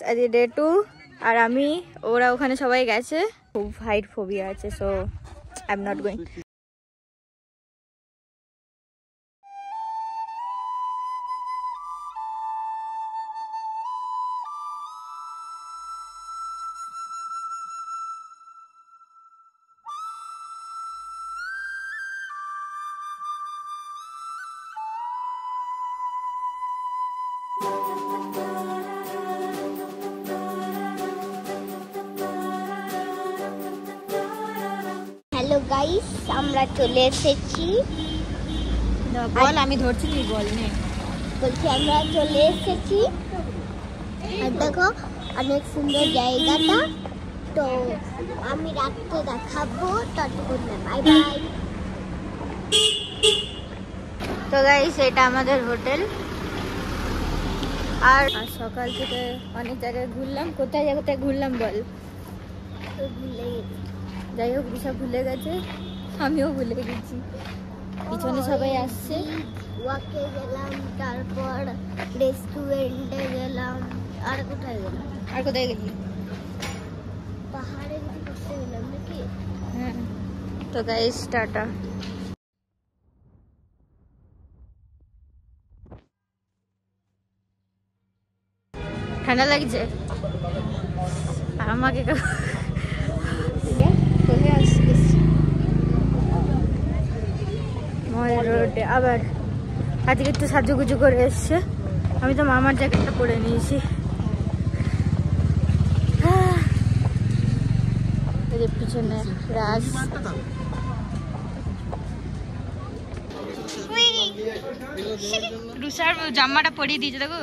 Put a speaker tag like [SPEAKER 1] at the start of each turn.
[SPEAKER 1] আজ ডে 2 আর আমি ওরা ওখানে সবাই গেছে। খুব হাইট ফোবিয়া আছে, so I am not going.
[SPEAKER 2] Hello guys, আমরা চলে এসেছি।
[SPEAKER 1] বল, আমি ধরছি, তুই বল। নে
[SPEAKER 2] বলছি আমরা চলে এসেছি, আর দেখো অনেক সুন্দর জায়গাটা। তো আমি রাত্রে দেখাবো, ততক্ষণ বাই বাই।
[SPEAKER 1] তো গাইস, এটা আমাদের হোটেল। আর সকাল থেকে অনেক জায়গায় ঘুরলাম। কোথায় কোথায় ঘুরলাম বল?
[SPEAKER 2] তো ভুলে গেছি।
[SPEAKER 1] যাই হোক, সব ভুলে গেছে, আমিও ভুলে গেছি। পিছনে সবাই আসছে।
[SPEAKER 2] ওয়াকে গেলাম, তারপর রেস্টুরেন্টে গেলাম। আর কোথায় গেলাম?
[SPEAKER 1] আর কোথায় গেলি?
[SPEAKER 2] পাহাড়ে ঘুরতে গেলাম নাকি?
[SPEAKER 1] হ্যাঁ। তো গাইস, টাটা। ঠান্ডা লাগছে আমাকে। কোথায় আসছিস? মল রোডে। আবার আজকে একটু সাজুগুজু করে এসছে। আমি তো মামার জ্যাকেটটা পরে নিয়েছি। পিছনে রাস। রুষার জামাটা পরিয়ে দিয়েছে, দেখো।